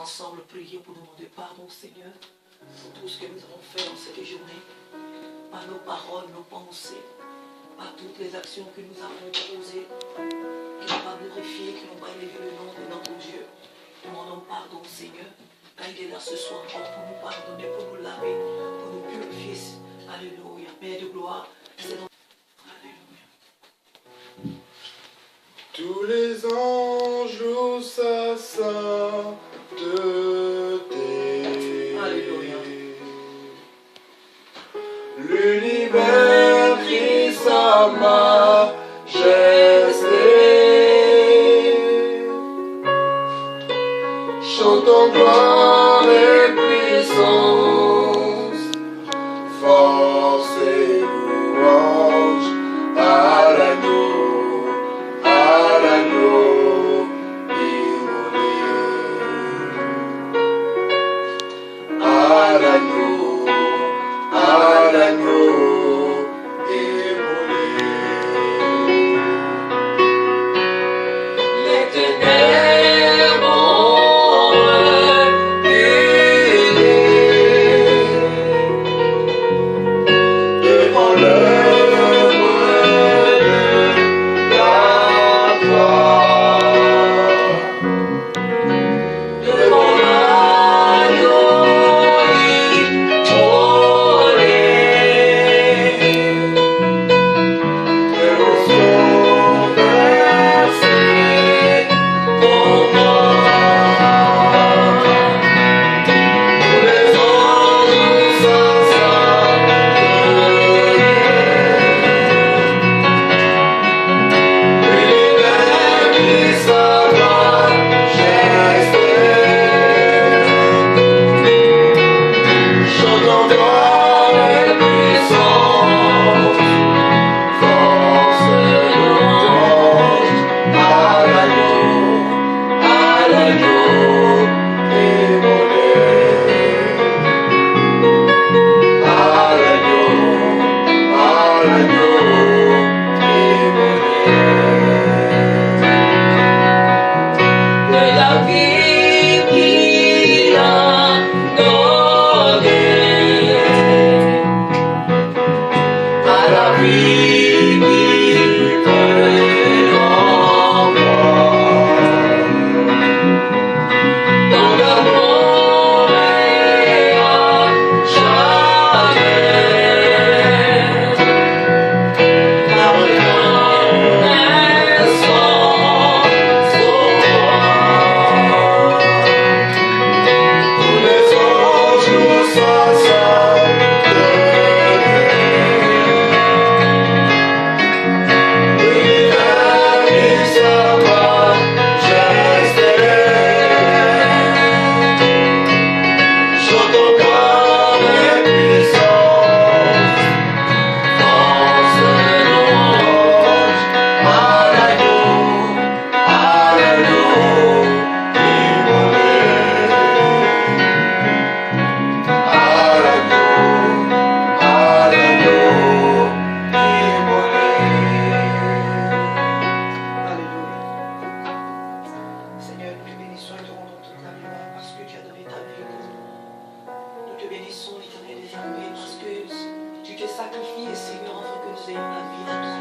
ensemble prier pour demander pardon, Seigneur, pour tout ce que nous avons fait dans cette journée, par nos paroles, nos pensées, par toutes les actions que nous avons posées, qui n'ont pas glorifié, qui n'ont pas élevé le nom de notre Dieu. Demandons pardon, Seigneur, car il est là ce soir pour nous pardonner, pour nous laver, pour nous purifier. Alléluia. Père de gloire, c'est notre... Alléluia. Tous les anges louent sa sainteté. Alléluia. L'univers crie sa majesté. Chantons gloire et puissance, force et louange à l'agneau immolé. À l'agneau immolé. Les ténèbres ont reculé devant l'œuvre de la croix, devant l'agneau immolé. que l'on soit versé Pour moi, tous les anges sa sainteté. L'univers crie sa majesté. Chantons gloire et puissance, force et louange à l'agneau immolé. À l'agneau immolé. de la vie qu'il a donnée, À la vie qu'il fait en moi. dans l'amour et à jamais. La reconnaissance pour moi. Tous les anges louent sa sainteté. L'univers crie sa majesté. Chantons gloire et puissance, force et louange à l'agneau immolé. À l'agneau immolé. Alléluia. Seigneur, nous te bénissons et te rendons toute la gloire parce que tu as donné ta vie pour nous. Nous te bénissons, l'Éternel des armées, parce que tu t'es sacrifié, Seigneur, afin que nous ayons la vie à toi.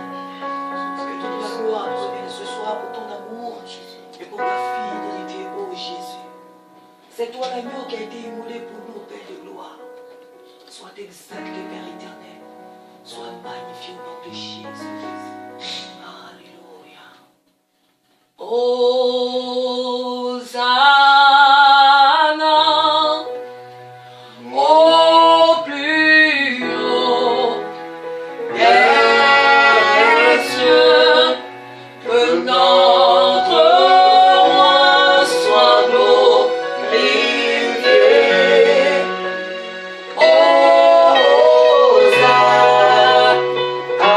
Que toute la gloire nous revienne ce soir pour ton amour et pour ta fidélité, ô Jésus. C'est toi l'agneau qui a été immolé pour nous, Père de gloire. Sois exalté, Père éternel. Sois magnifié au nom de Jésus. Alléluia. Hosanna au plus haut des cieux, que notre roi soit glorifié. Hosanna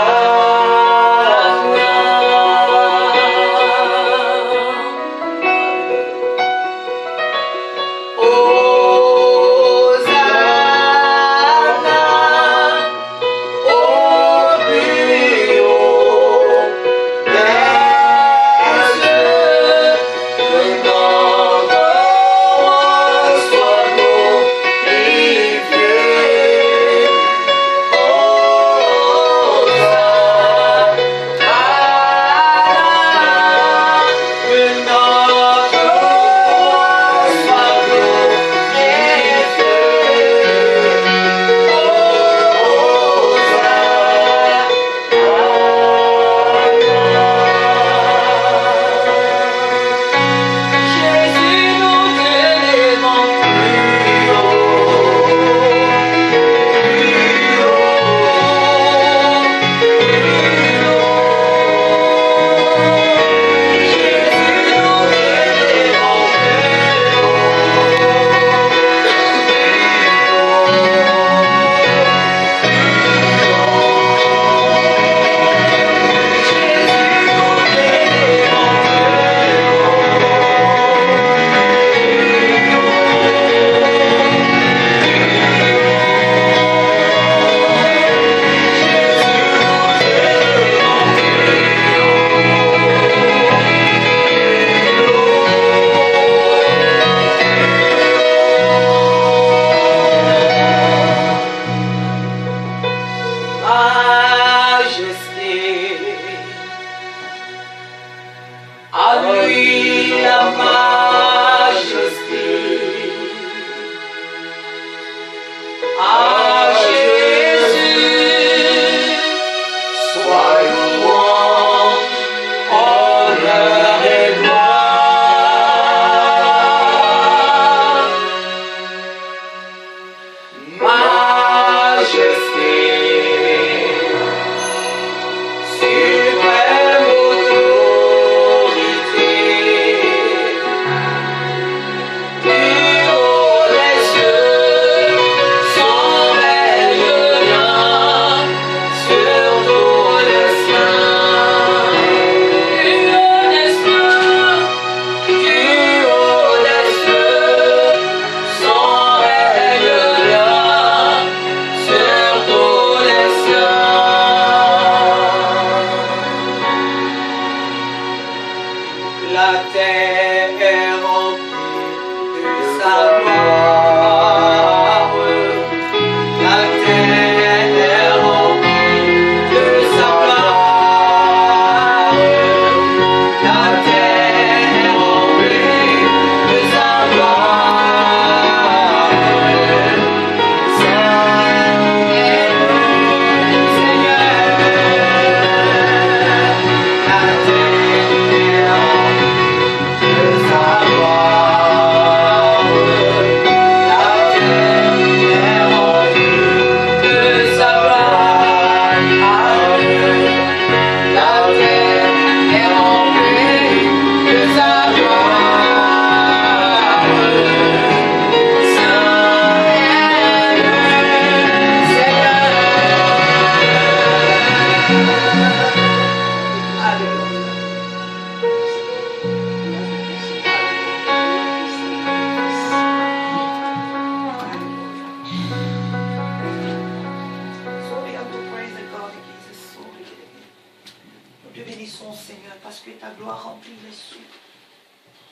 remplit les cieux.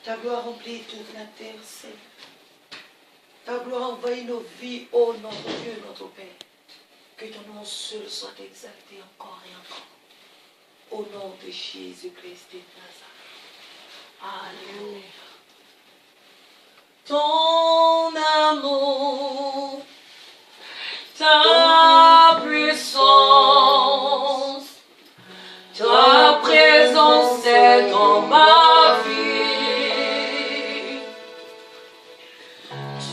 Ta gloire remplit toute la terre, Seigneur. Ta gloire envahit nos vies, ô notre Dieu, notre Père. Que ton nom seul soit exalté encore et encore. Au nom de Jésus-Christ de Nazareth. Alléluia. Ton amour, ta puissance, ta présence est dans ma vie.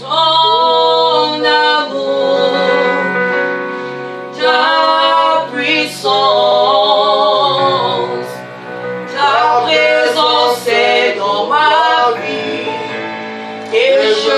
Ton amour, ta puissance, ta présence est dans ma vie. Et je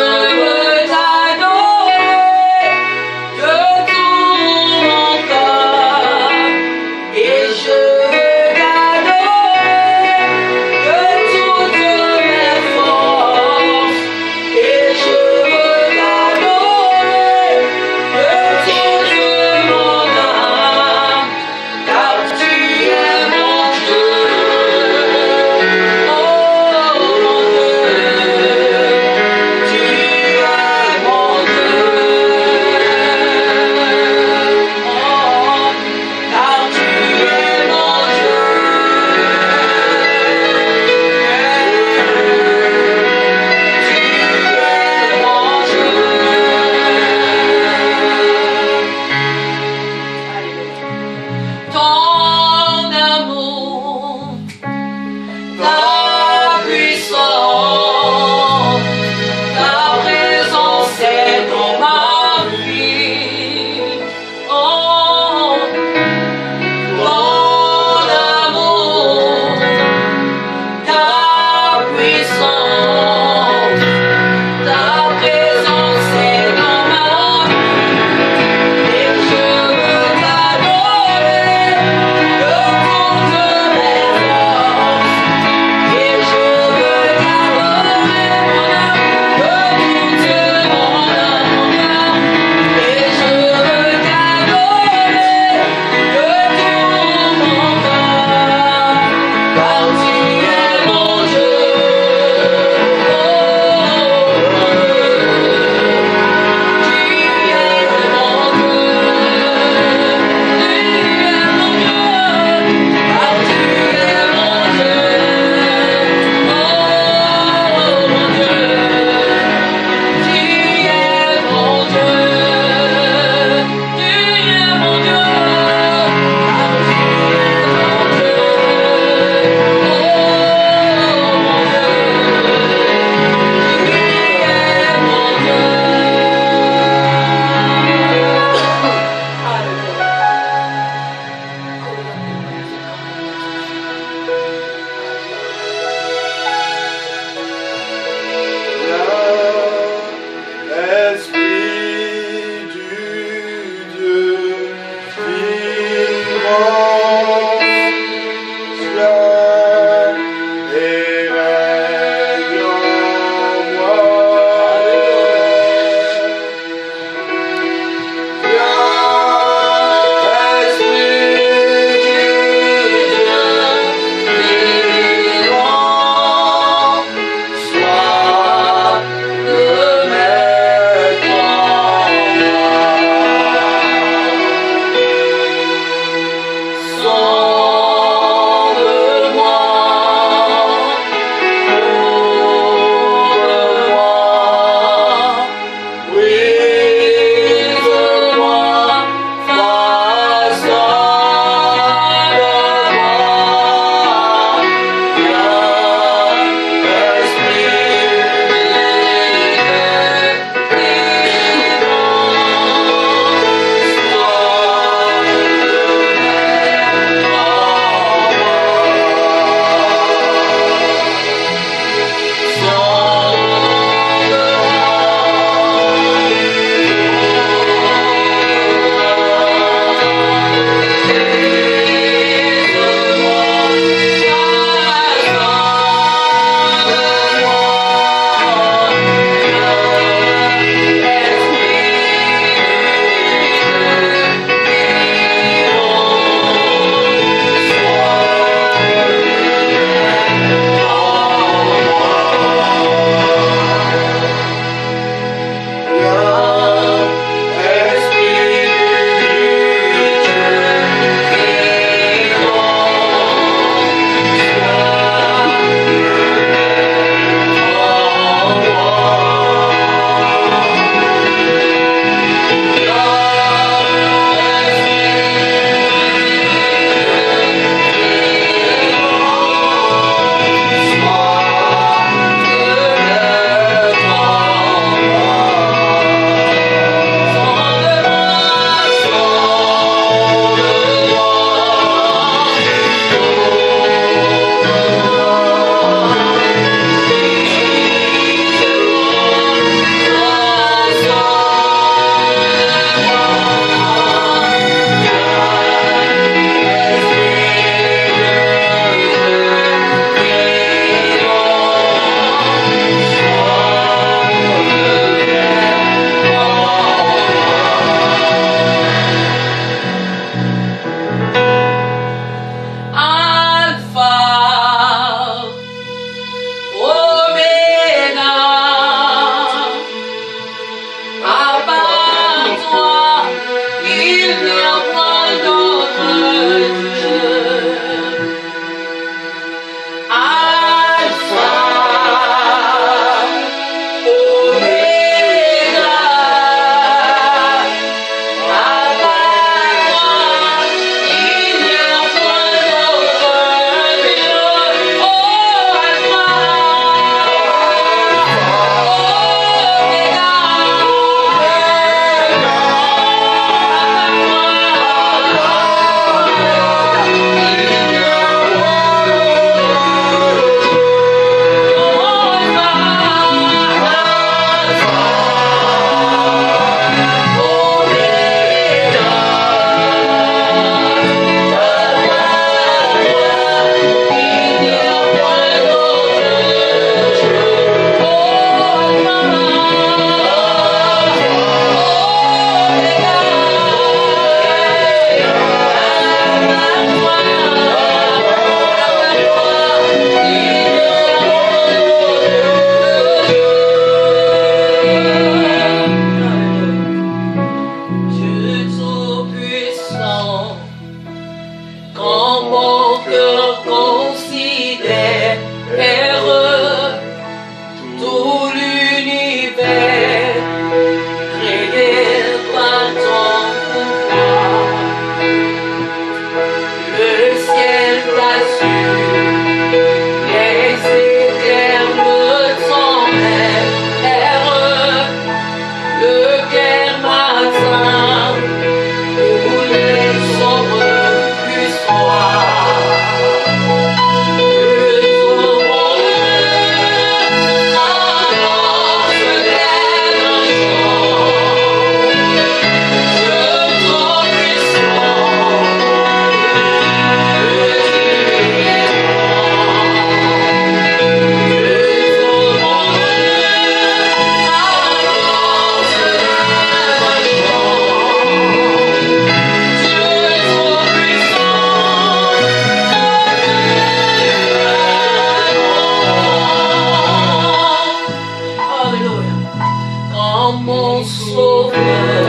en mon sauveur,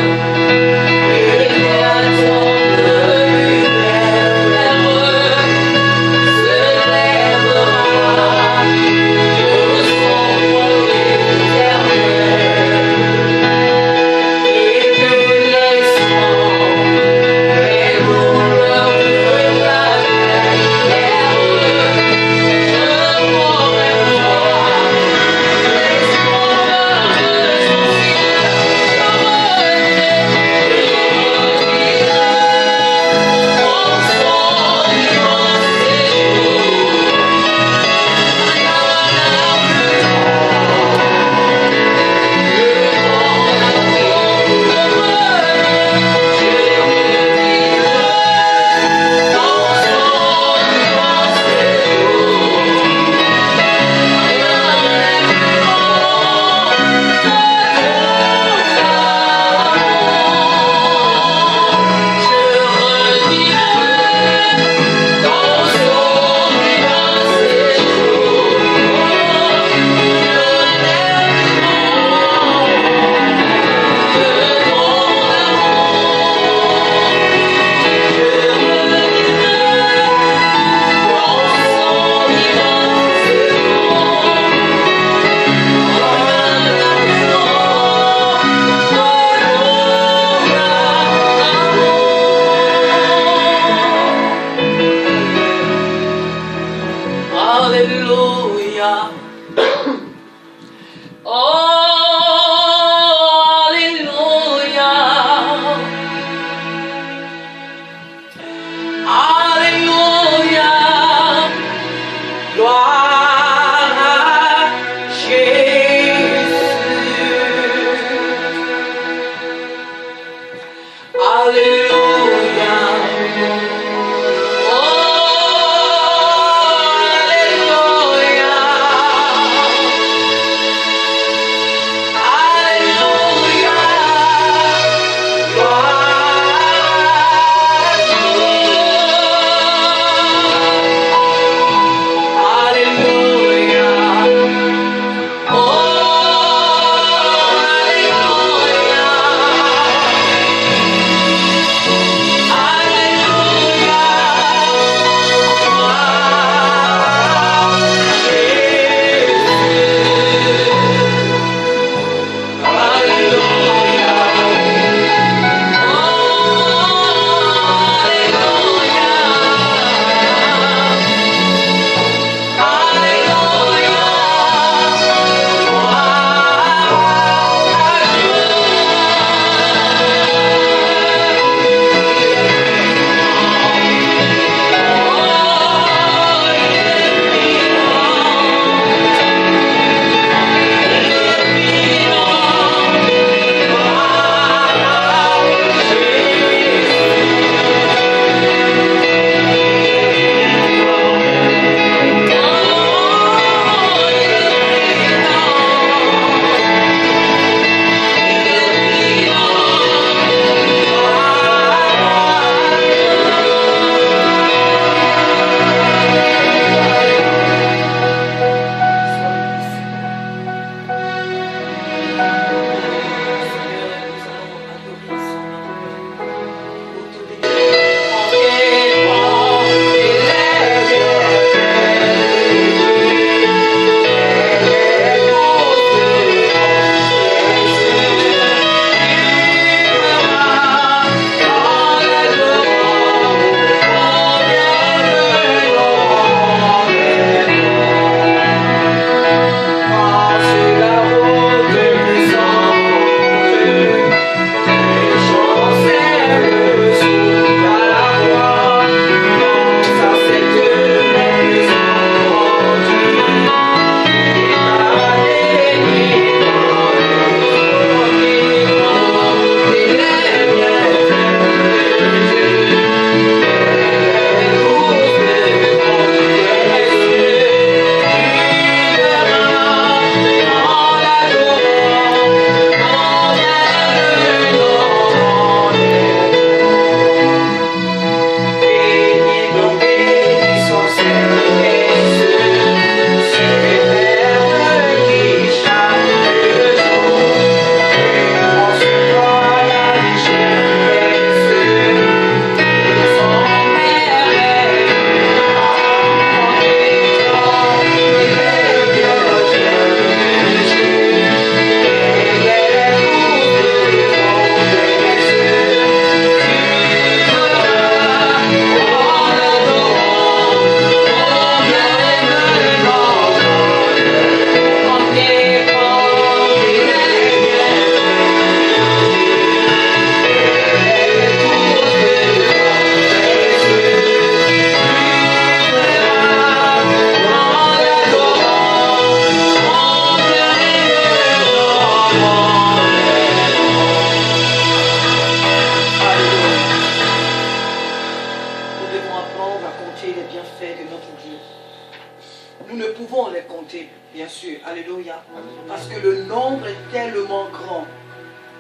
et attendre une lèvre se lèvera au son éternel, et nous laisserons les douleurs de la terre. Je mourrai moi.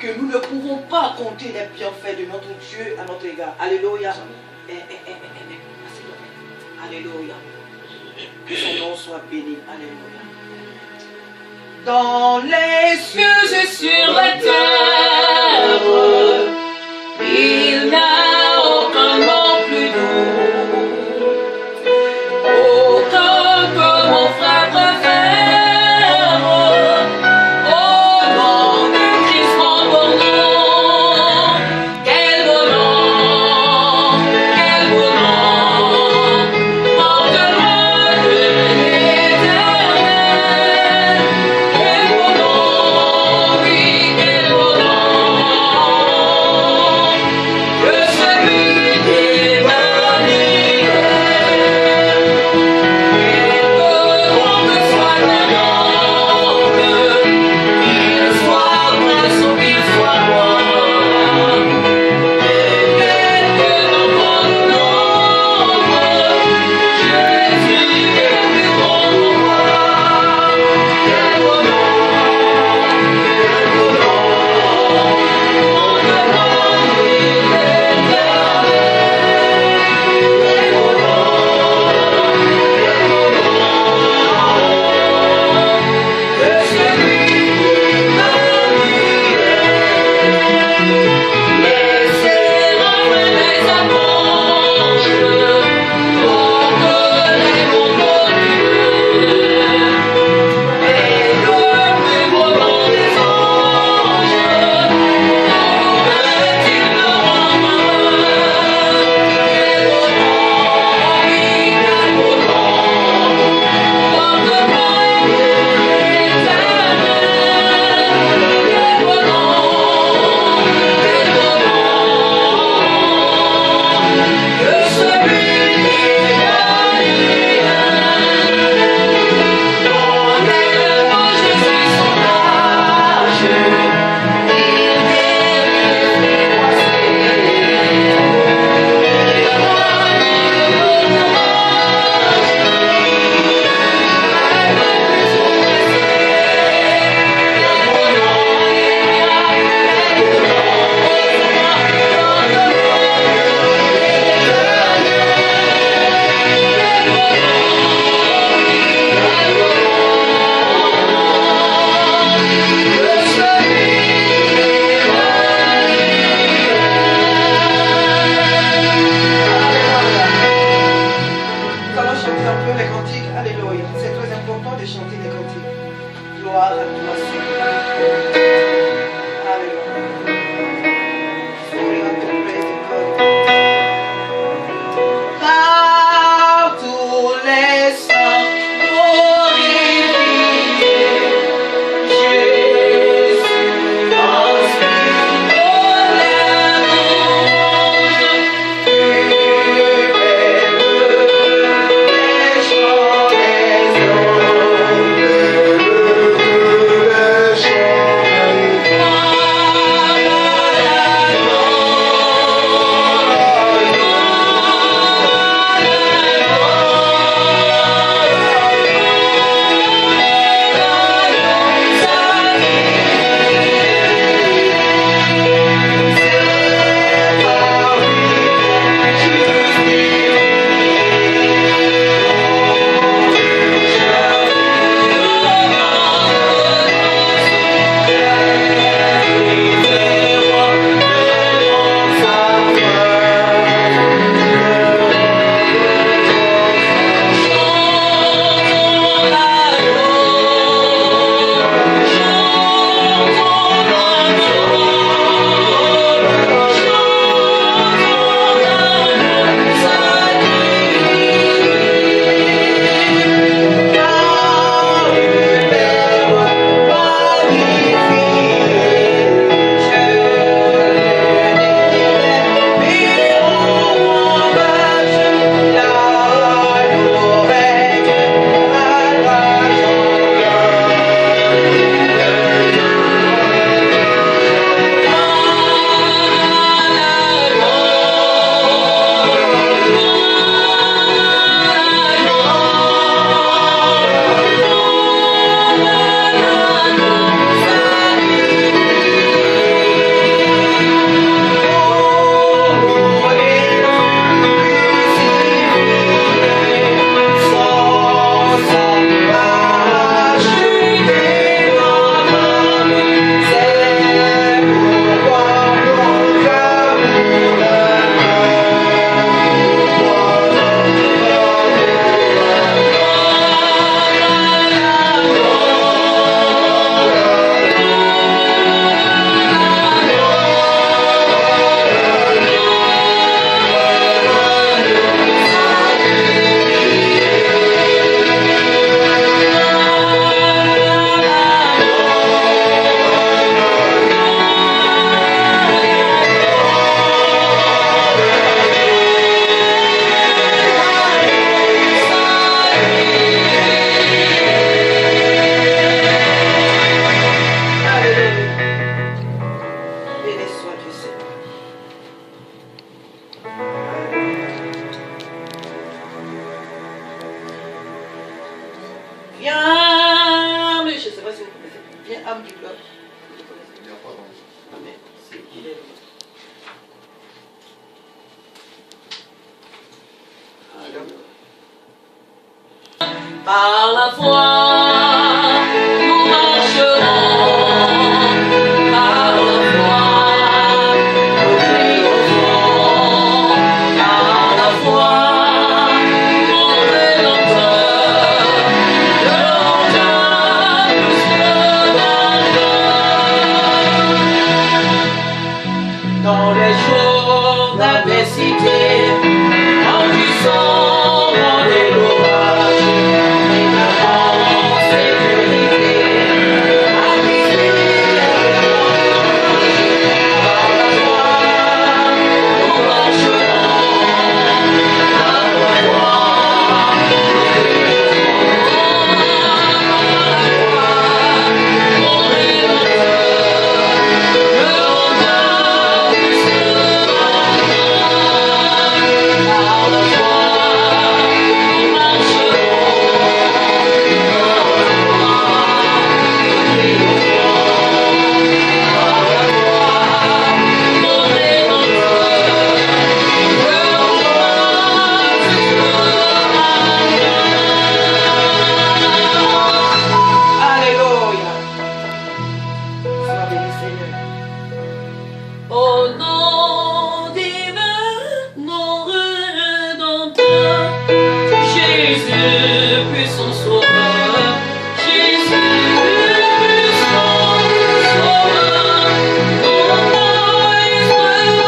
que nous ne pouvons pas compter les bienfaits de notre Dieu à notre égard. Alléluia. Alléluia. Que son nom soit béni. Alléluia. Dans les cieux et sur la terre, il n'a aucun nom plus doux, aucun que mon frère préfère. Au nom de Christ mon bon nom, quel beau nom, quel beau nom, porte-moi de l'Éternel. Quel beau nom, oui, quel beau Par la foi, nous marcherons. Par la foi, nous triompherons. Par la foi, mon Rédempteur, de l'orgueil plus que l'orgueil. Dans les jours d'adversité, en puissant dans les l'orage, et en sécurité, habité par la foi, nous marcherons. Par la foi, nous triompherons. Mon Rédempteur, le regard plus que par la foi, nous Alléluia. Sois béni, Seigneur. Au nom divin, mon Rédempteur, Jésus, puissant sauveur, Jésus, puissant sauveur, ton nom est vraiment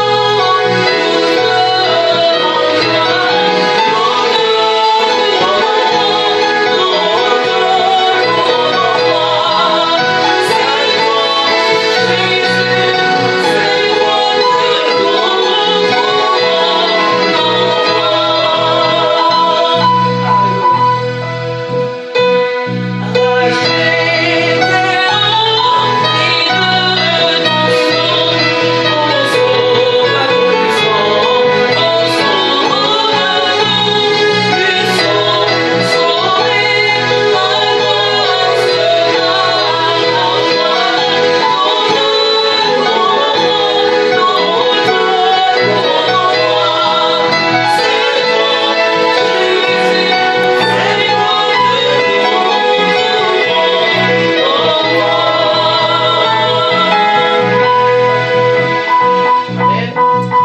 Amen.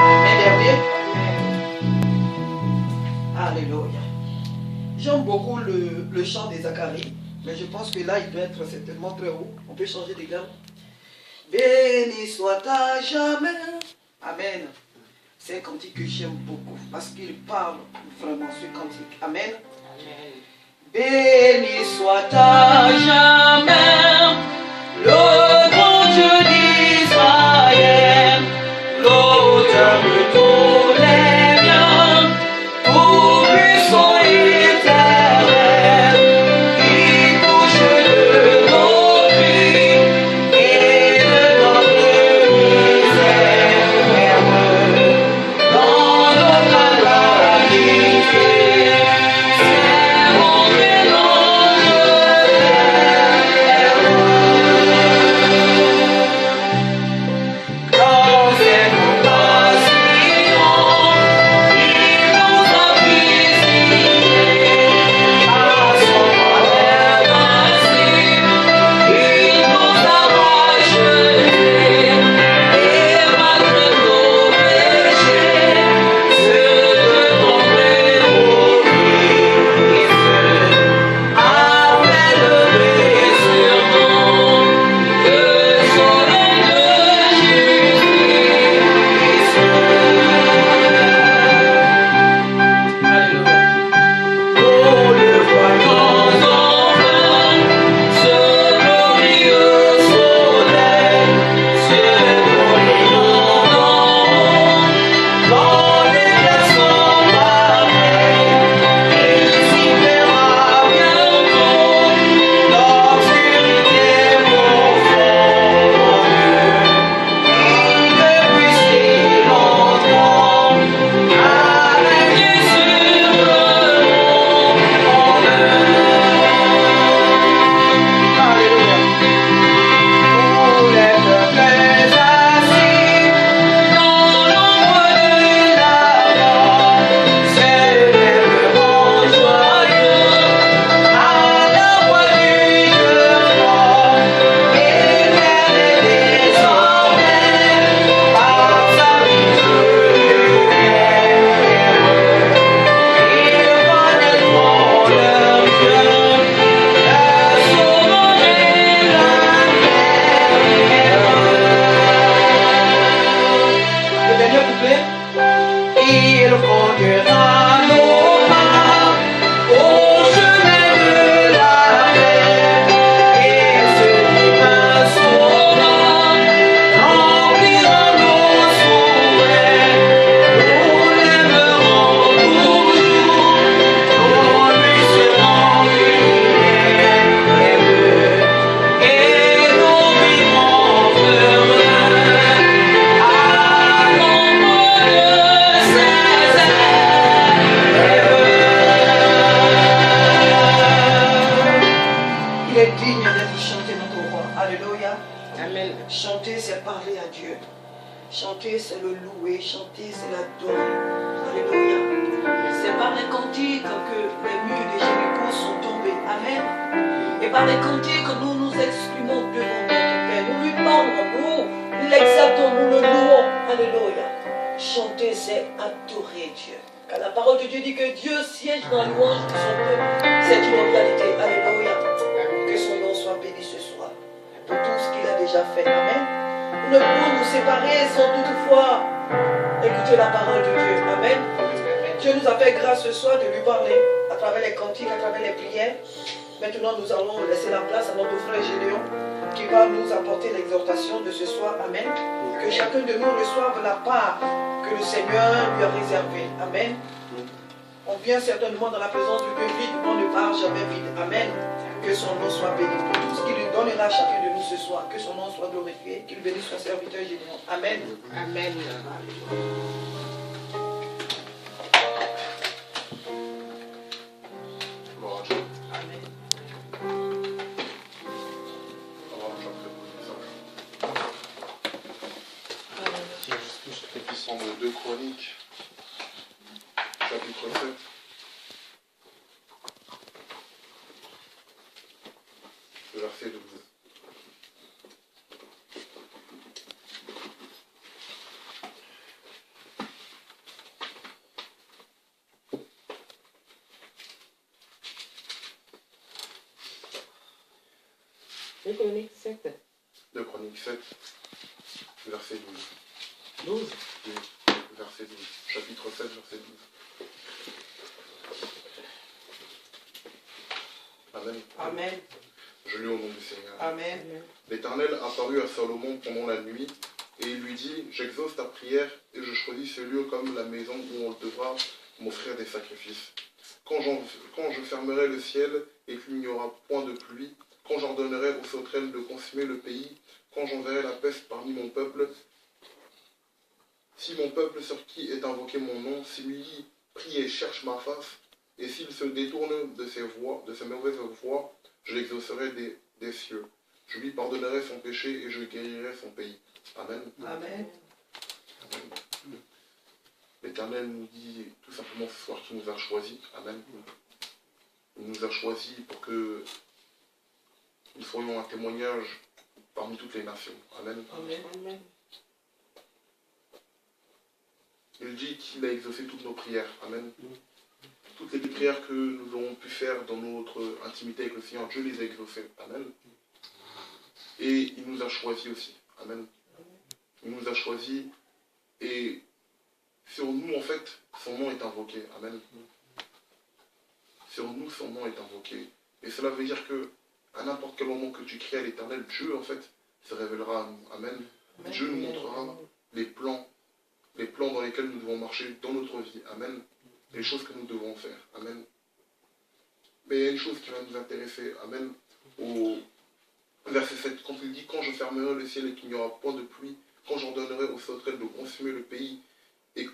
Amen, dernier. Alléluia. J'aime beaucoup le chant des Zacharie, mais je pense que là, il doit être certainement très haut. On peut changer de gamme. Béni soit à jamais. Amen. C'est un cantique que j'aime beaucoup parce qu'il parle vraiment ce cantique. Amen. Béni soit à jamais le grand Dieu d'Israël, l'auteur de tous les biens, tout puissant éternel, qui touche de nos vies et de notre misère, dans notre calamité. C'est mon mélange de terre. Chanter, c'est parler à Dieu. Chanter, c'est le louer. Chanter, c'est l'adorer. Alléluia. C'est par les cantiques que les murs de Jéricho sont tombés. Amen. Et par les cantiques, nous nous exprimons devant notre Père. Nous lui parlons, nous l'exaltons, nous le louons. Alléluia. Chanter, c'est adorer Dieu. Car la parole de Dieu dit que Dieu siège dans la louange de son peuple. C'est une réalité. Alléluia. Que son nom soit béni ce soir. Pour tout ce qu'il a déjà fait. Amen. Nous ne pouvons nous séparer sans toutefois écouter la parole de Dieu. Amen. Dieu nous a fait grâce ce soir de lui parler à travers les cantiques, à travers les prières. Maintenant, nous allons laisser la place à notre frère Gédéon qui va nous apporter l'exhortation de ce soir. Amen. Que chacun de nous reçoive la part que le Seigneur lui a réservée. Amen. On vient certainement dans la présence de Dieu vide, on ne part jamais vide. Amen. Que son nom soit béni. Pour tout ce qu'il lui donnera à chacun de nous ce soir, que son nom soit glorifié, qu'il bénisse son serviteur Gédéon. Amen. Amen. Gloire à Dieu. Amen. Alors, j'appelle le message. Qui sont dans 2 Chroniques, chapitre 7. Verset 12. Deux Chroniques 7. 2 Chroniques 7, verset 12. 12. Oui, verset 12. Chapitre 7, verset 12. Amen. Amen. Je lis au nom du Seigneur. Amen. L'Éternel apparut à Salomon pendant la nuit, et il lui dit, j'exauce ta prière, et je choisis ce lieu comme la maison où on devra m'offrir des sacrifices. Quand je fermerai le ciel, et qu'il n'y aura point de pluie, quand j'ordonnerai aux sauterelles de consumer le pays, quand j'enverrai la peste parmi mon peuple, si mon peuple sur qui est invoqué mon nom s'humilie, prie et cherche ma face, et s'il se détourne de ses voies, de ses mauvaises voies, je l'exaucerai des cieux. Je lui pardonnerai son péché et je guérirai son pays. Amen. Amen. Amen. L'Éternel nous dit tout simplement ce soir qu'il nous a choisis. Amen. Il nous a choisis pour que nous soyons un témoignage parmi toutes les nations. Amen. Amen. Il dit qu'il a exaucé toutes nos prières. Amen. Toutes les prières que nous avons pu faire dans notre intimité avec le Seigneur, Dieu les a exaucées. Amen. Et il nous a choisis aussi. Amen. Il nous a choisis et sur nous, en fait, son nom est invoqué. Amen. Sur nous, son nom est invoqué. Et cela veut dire que à n'importe quel moment que tu cries à l'Éternel, Dieu, en fait, se révélera à nous. Amen. Dieu nous montrera les plans dans lesquels nous devons marcher dans notre vie. Amen. Les choses que nous devons faire. Amen. Mais il y a une chose qui va nous intéresser. Amen. Au verset 7, quand il dit, quand je fermerai le ciel et qu'il n'y aura point de pluie, quand j'ordonnerai aux sauterelles de consumer le pays, et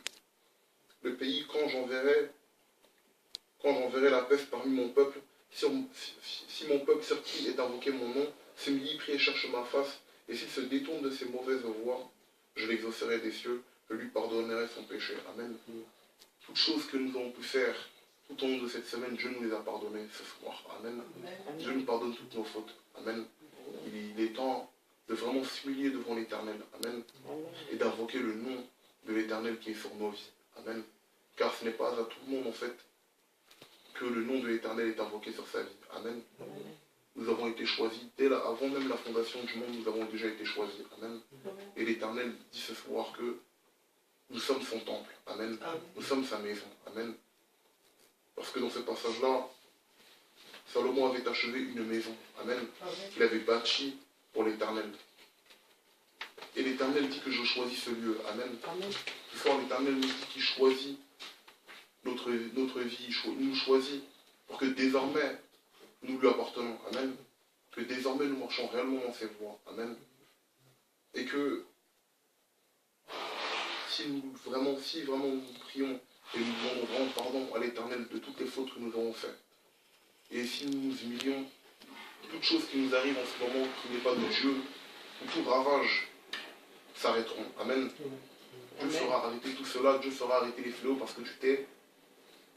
le pays, quand j'enverrai la peste parmi mon peuple, si mon peuple sur qui est invoqué mon nom, s'humilie, prie et cherche ma face, et s'il se détourne de ses mauvaises voies, je l'exaucerai des cieux, je lui pardonnerai son péché. Amen. Toutes choses que nous avons pu faire tout au long de cette semaine, Dieu nous les a pardonnées ce soir. Amen. Dieu nous pardonne toutes nos fautes. Amen. Il est temps de vraiment s'humilier devant l'Éternel. Amen. Et d'invoquer le nom de l'Éternel qui est sur nos vies. Amen. Car ce n'est pas à tout le monde, en fait, que le nom de l'Éternel est invoqué sur sa vie. Amen. Nous avons été choisis, avant même la fondation du monde, nous avons déjà été choisis. Amen. Et l'Éternel dit ce soir que nous sommes son temple. Amen. Nous sommes sa maison. Amen. Parce que dans ce passage-là, Salomon avait achevé une maison. Amen. Qu'il avait bâti pour l'Éternel. Et l'Éternel dit que je choisis ce lieu. Amen. Ce soir, l'Éternel nous dit qu'il choisit notre vie. Il nous choisit pour que désormais, nous lui appartenons. Amen. Que désormais, nous marchons réellement dans ses voies. Amen. Et que si vraiment nous prions et nous demandons vraiment pardon à l'Éternel de toutes les fautes que nous avons faites, et si nous nous humilions, toute chose qui nous arrive en ce moment qui n'est pas de Dieu, ou tout ravage s'arrêteront. Amen. Dieu Amen. fera arrêter tout cela, Dieu fera arrêter les fléaux parce que tu t'es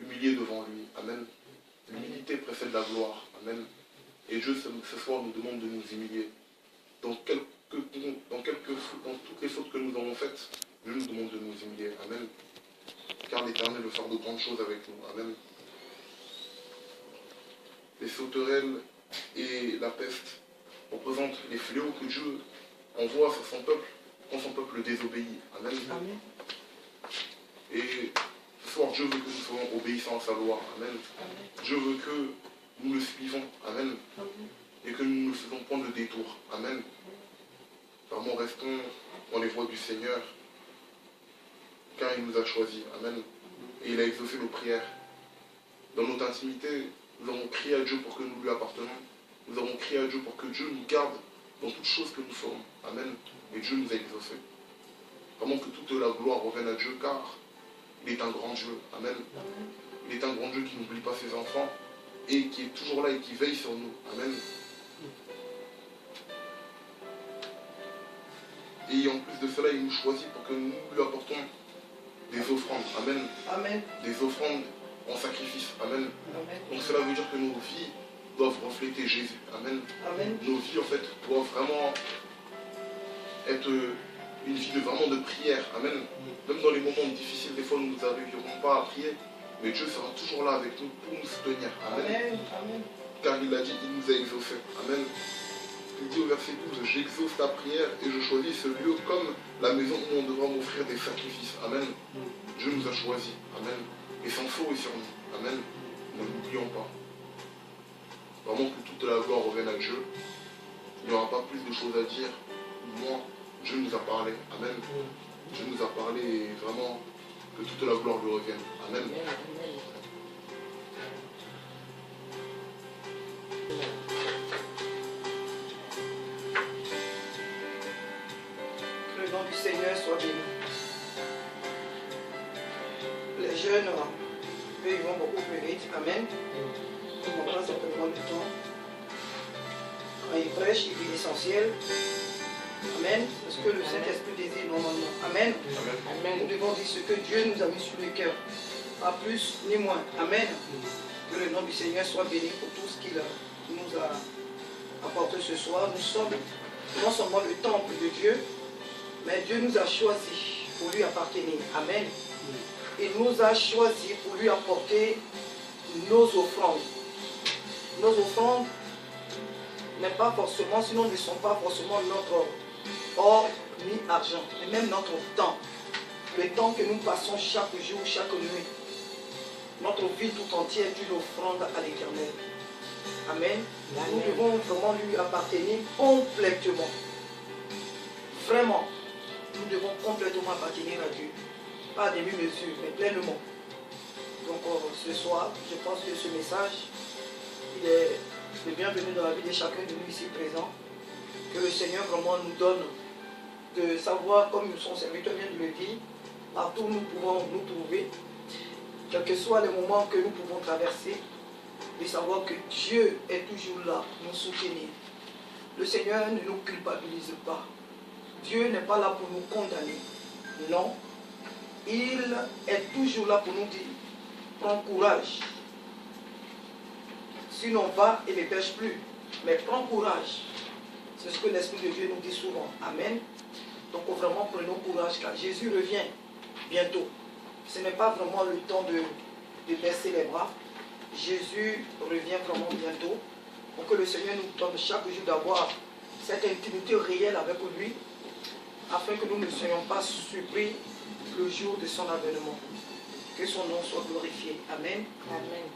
humilié devant lui. Amen. L'humilité précède la gloire. Amen. Et Dieu ce soir nous demande de nous humilier. Dans toutes les fautes que nous avons faites, Dieu nous demande de nous humilier. Amen. Car l'Éternel veut faire de grandes choses avec nous. Amen. Les sauterelles et la peste représentent les fléaux que Dieu envoie sur son peuple quand son peuple désobéit. Amen. Amen. Et ce soir, Dieu veut que nous soyons obéissants à sa loi. Amen. Dieu veut que nous le suivons. Amen. Et que nous ne faisons point de détour. Amen. Vraiment, restons dans les voies du Seigneur, car il nous a choisis. Amen. Et il a exaucé nos prières. Dans notre intimité, nous avons crié à Dieu pour que nous lui appartenons. Nous avons crié à Dieu pour que Dieu nous garde dans toutes choses que nous ferons. Amen. Et Dieu nous a exaucés. Vraiment que toute la gloire revienne à Dieu, car il est un grand Dieu. Amen. Il est un grand Dieu qui n'oublie pas ses enfants et qui est toujours là et qui veille sur nous. Amen. Et en plus de cela, il nous choisit pour que nous lui apportons des offrandes. Amen. Amen. Des offrandes en sacrifice. Amen. Amen. Donc cela veut dire que nos vies doivent refléter Jésus. Amen. Amen. Nos vies, en fait, doivent vraiment être une vie vraiment de prière. Amen. Même dans les moments difficiles, des fois, nous n'arriverons pas à prier, mais Dieu sera toujours là avec nous pour nous soutenir. Amen. Amen. Amen. Car il a dit, il nous a exaucés. Amen. Il dit au verset 12, j'exauce ta prière et je choisis ce lieu comme la maison où on devra m'offrir des sacrifices. Amen. Dieu nous a choisis. Amen. Et son sceau est sur nous. Amen. Ne l'oublions pas. Vraiment que toute la gloire revienne à Dieu. Il n'y aura pas plus de choses à dire. Moi, Dieu nous a parlé. Amen. Dieu nous a parlé et vraiment que toute la gloire lui revienne. Amen. Que le nom du Seigneur soit béni. Les jeunes, eux, ils vont beaucoup plus vite. Amen. On prend simplement du temps. Quand ils prêchent, ils disent l'essentiel. Amen. Parce que le Saint-Esprit désire normalement. Amen. Nous devons dire ce que Dieu nous a mis sur le cœur. Pas plus ni moins. Amen. Que le nom du Seigneur soit béni pour tout ce qu'il nous a apporté ce soir. Nous sommes non seulement le temple de Dieu, mais Dieu nous a choisis pour lui appartenir. Amen. Il nous a choisis pour lui apporter nos offrandes. Nos offrandes n'est pas forcément, sinon ne sont pas forcément notre or ni argent, mais même notre temps. Le temps que nous passons chaque jour, chaque nuit. Notre vie tout entière est une offrande à l'Éternel. Amen. Nous devons vraiment lui appartenir complètement. Vraiment, nous devons complètement appartenir à Dieu. Pas à demi-mesure, mais pleinement. Donc ce soir, je pense que ce message, il est le bienvenu dans la vie de chacun de nous ici présents. Que le Seigneur vraiment nous donne de savoir, comme son serviteur vient de le dire, partout où nous pouvons nous trouver, quels que soient les moments que nous pouvons traverser, de savoir que Dieu est toujours là pour nous soutenir. Le Seigneur ne nous culpabilise pas. Dieu n'est pas là pour nous condamner. Non. Il est toujours là pour nous dire, prends courage. Sinon va et ne pêche plus. Mais prends courage. C'est ce que l'Esprit de Dieu nous dit souvent. Amen. Donc vraiment prenons courage car Jésus revient bientôt. Ce n'est pas vraiment le temps de baisser les bras. Jésus revient vraiment bientôt. Pour que le Seigneur nous donne chaque jour d'avoir cette intimité réelle avec lui, afin que nous ne soyons pas surpris le jour de son avènement. Que son nom soit glorifié. Amen. Amen.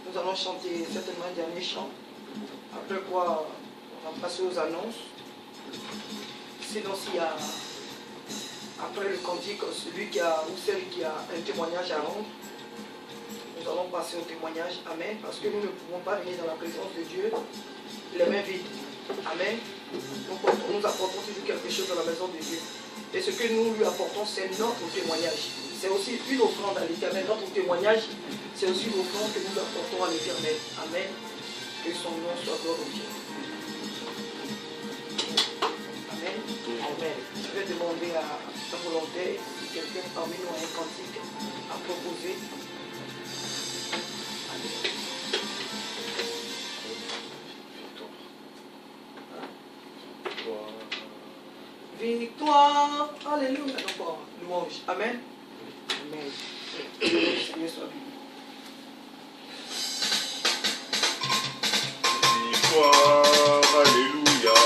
Nous allons chanter certainement un dernier chant. Après quoi, on va passer aux annonces. Sinon, s'il y a, après le cantique, celui qui a, ou celle qui a un témoignage à rendre, nous allons passer au témoignage. Amen. Parce que nous ne pouvons pas venir dans la présence de Dieu les mains vides. Amen. Nous apportons toujours quelque chose dans la maison de Dieu. Et ce que nous lui apportons, c'est notre témoignage. C'est aussi une offrande à l'Éternel. Notre témoignage, c'est aussi une offrande que nous apportons à l'Éternel. Amen. Que son nom soit glorifié. Amen. quelqu'un parmi nous a un cantique à proposer. Victoire. Alléluia. Donc, louange. Amen. Amen. Seigneur soit béni. Victoire, alléluia.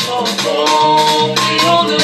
Chantons, prions de